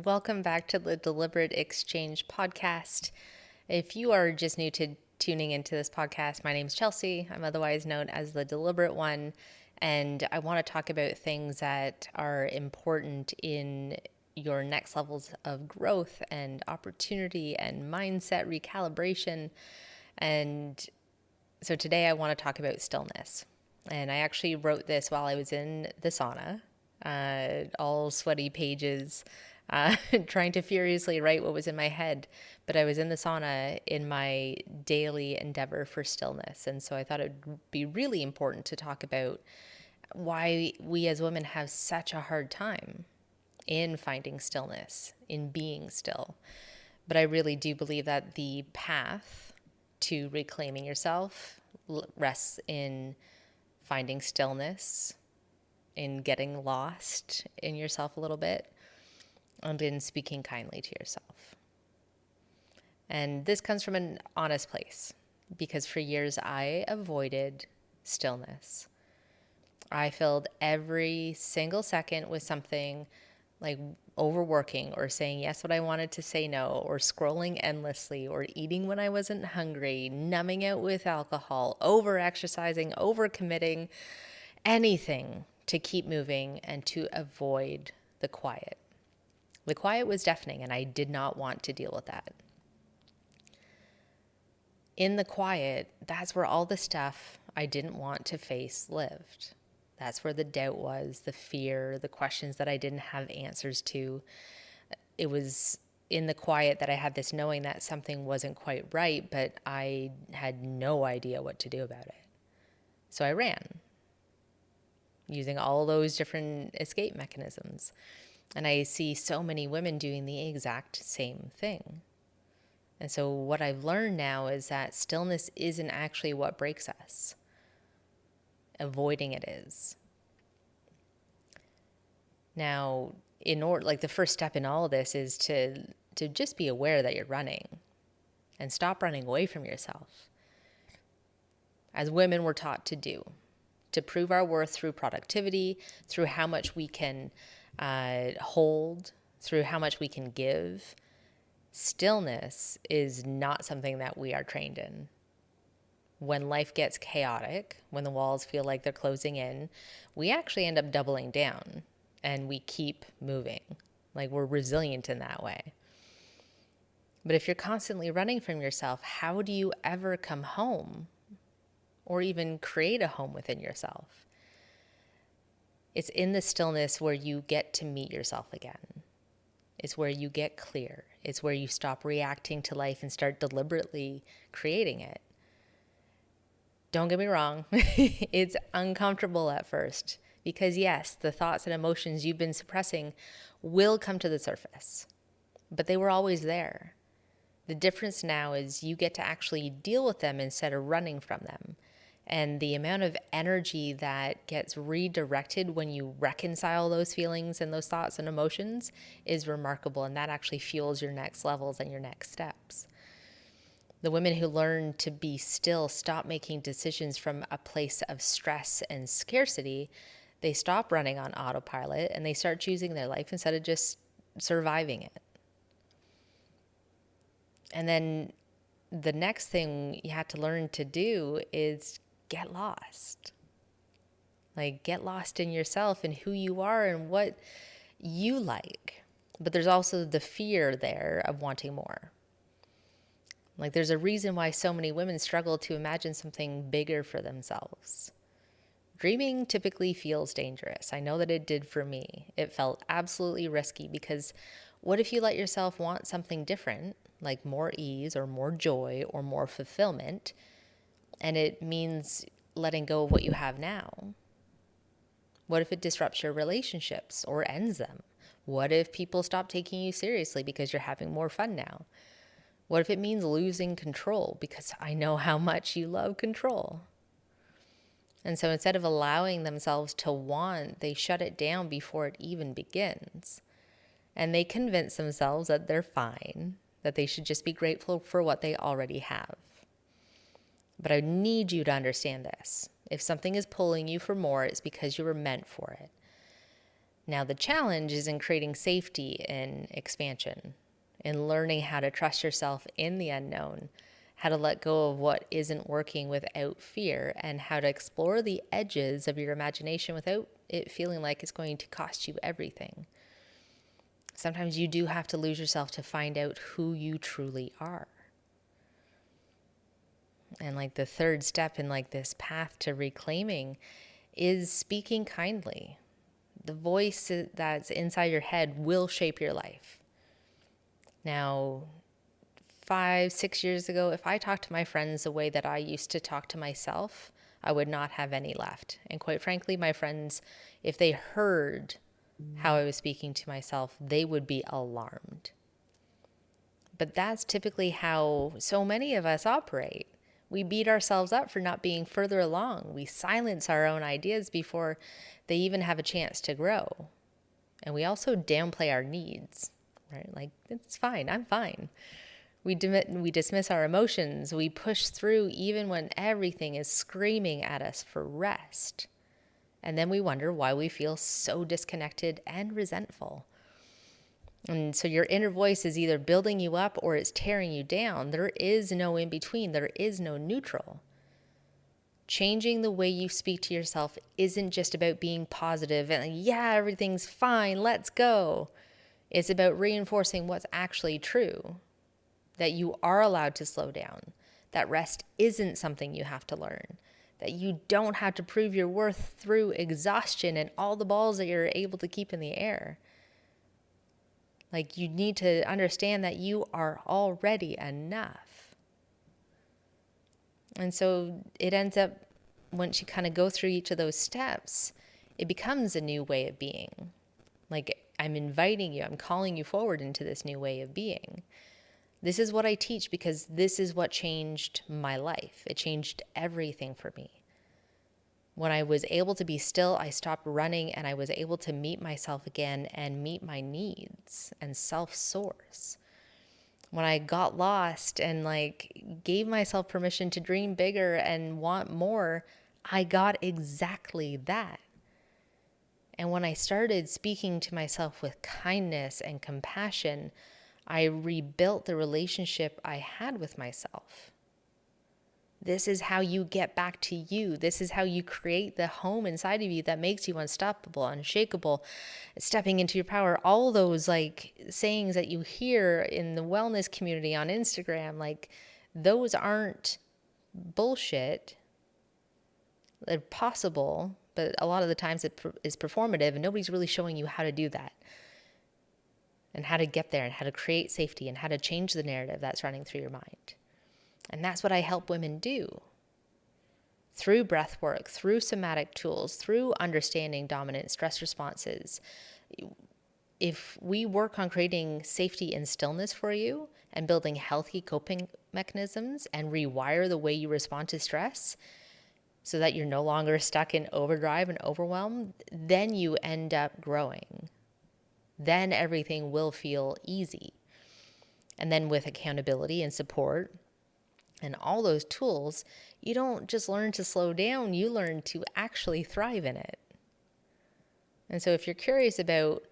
Welcome back to the Deliberate Exchange podcast. If you are just new to tuning into this podcast, my name is Chelsea. I'm otherwise known as the Deliberate One, and I want to talk about things that are important in your next levels of growth and opportunity and mindset recalibration. And so today I want to talk about stillness. And I actually wrote this while I was in the sauna, all sweaty pages, trying to furiously write what was in my head. But I was in the sauna in my daily endeavor for stillness. And so I thought it would be really important to talk about why we as women have such a hard time in finding stillness, in being still. But I really do believe that the path to reclaiming yourself rests in finding stillness, in getting lost in yourself a little bit, and in speaking kindly to yourself. And this comes from an honest place, because for years I avoided stillness. I filled every single second with something like overworking or saying yes when I wanted to say no, or scrolling endlessly, or eating when I wasn't hungry, numbing out with alcohol, over exercising, over committing, anything to keep moving and to avoid the quiet. The quiet was deafening, and I did not want to deal with that. In the quiet, that's where all the stuff I didn't want to face lived. That's where the doubt was, the fear, the questions that I didn't have answers to. It was in the quiet that I had this knowing that something wasn't quite right, but I had no idea what to do about it. So I ran, using all those different escape mechanisms. And I see so many women doing the exact same thing. And so what I've learned now is that stillness isn't actually what breaks us. Avoiding it is. Now, the first step in all of this is to just be aware that you're running and stop running away from yourself. As women, we're taught to prove our worth through productivity, through how much we can hold, through how much we can give. Stillness is not something that we are trained in. When life gets chaotic, when the walls feel like they're closing in, we actually end up doubling down and we keep moving. Like, we're resilient in that way. But if you're constantly running from yourself, how do you ever come home or even create a home within yourself? It's in the stillness where you get to meet yourself again. It's where you get clear. It's where you stop reacting to life and start deliberately creating it. Don't get me wrong, it's uncomfortable at first, because yes, the thoughts and emotions you've been suppressing will come to the surface, but they were always there. The difference now is you get to actually deal with them instead of running from them. And the amount of energy that gets redirected when you reconcile those feelings and those thoughts and emotions is remarkable. And that actually fuels your next levels and your next steps. The women who learn to be still stop making decisions from a place of stress and scarcity. They stop running on autopilot and they start choosing their life instead of just surviving it. And then the next thing you have to learn to do is get lost. Like, get lost in yourself and who you are and what you like. But there's also the fear there of wanting more. Like, there's a reason why so many women struggle to imagine something bigger for themselves. Dreaming typically feels dangerous. I know that it did for me. It felt absolutely risky, because what if you let yourself want something different, like more ease or more joy or more fulfillment, and it means letting go of what you have now? What if it disrupts your relationships or ends them? What if people stop taking you seriously because you're having more fun now? What if it means losing control? Because I know how much you love control. And so instead of allowing themselves to want, they shut it down before it even begins. And they convince themselves that they're fine, that they should just be grateful for what they already have. But I need you to understand this. If something is pulling you for more, it's because you were meant for it. Now, the challenge is in creating safety and expansion, in learning how to trust yourself in the unknown, how to let go of what isn't working without fear, and how to explore the edges of your imagination without it feeling like it's going to cost you everything. Sometimes you do have to lose yourself to find out who you truly are. And like the third step in like this path to reclaiming is speaking kindly. The voice that's inside your head will shape your life. Now, 5, 6 years ago, if I talked to my friends the way that I used to talk to myself, I would not have any left. And quite frankly, my friends, if they heard how I was speaking to myself, they would be alarmed. But that's typically how so many of us operate. We beat ourselves up for not being further along. We silence our own ideas before they even have a chance to grow. And we also downplay our needs, right? Like, it's fine, I'm fine. We dismiss our emotions. We push through even when everything is screaming at us for rest. And then we wonder why we feel so disconnected and resentful. And so your inner voice is either building you up or it's tearing you down. There is no in between. There is no neutral. Changing the way you speak to yourself isn't just about being positive and, yeah, everything's fine, let's go. It's about reinforcing what's actually true. That you are allowed to slow down. That rest isn't something you have to learn. That you don't have to prove your worth through exhaustion and all the balls that you're able to keep in the air. Like, you need to understand that you are already enough. And so it ends up, once you kind of go through each of those steps, it becomes a new way of being. Like, I'm inviting you, I'm calling you forward into this new way of being. This is what I teach because this is what changed my life. It changed everything for me. When I was able to be still, I stopped running and I was able to meet myself again and meet my needs and self-source. When I got lost and like gave myself permission to dream bigger and want more, I got exactly that. And when I started speaking to myself with kindness and compassion, I rebuilt the relationship I had with myself. This is how you get back to you. This is how you create the home inside of you that makes you unstoppable, unshakable, stepping into your power. All those like sayings that you hear in the wellness community on Instagram, like those aren't bullshit. They're possible, but a lot of the times it is performative and nobody's really showing you how to do that. And how to get there and how to create safety and how to change the narrative that's running through your mind. And that's what I help women do. Through breath work, through somatic tools, through understanding dominant stress responses. If we work on creating safety and stillness for you and building healthy coping mechanisms and rewire the way you respond to stress so that you're no longer stuck in overdrive and overwhelm, then you end up growing. Then everything will feel easy. And then with accountability and support and all those tools, you don't just learn to slow down, you learn to actually thrive in it. And so if you're curious about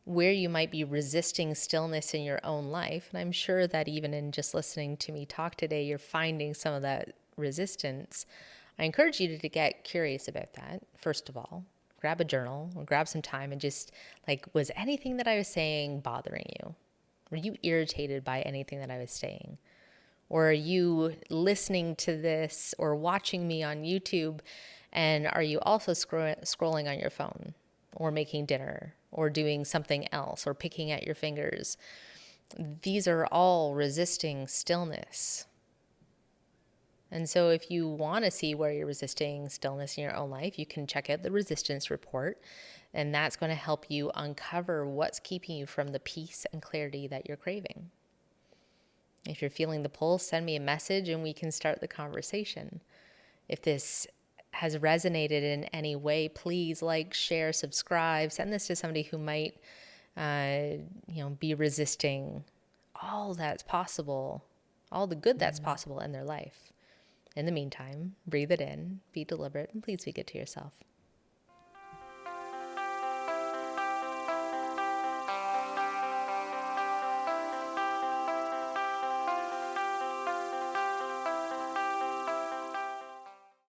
where you might be resisting stillness in your own life, and I'm sure that even in just listening to me talk today, you're finding some of that resistance, I encourage you to get curious about that, first of all. Grab a journal or grab some time and just like, was anything that I was saying bothering you? Were you irritated by anything that I was saying? Or are you listening to this or watching me on YouTube and are you also scrolling on your phone or making dinner or doing something else or picking at your fingers? These are all resisting stillness. And so if you want to see where you're resisting stillness in your own life, you can check out the resistance report, and that's going to help you uncover what's keeping you from the peace and clarity that you're craving. If you're feeling the pull, send me a message and we can start the conversation. If this has resonated in any way, please like, share, subscribe, send this to somebody who might be resisting all that's possible, all the good that's possible in their life. In the meantime, breathe it in, be deliberate, and please be good to yourself.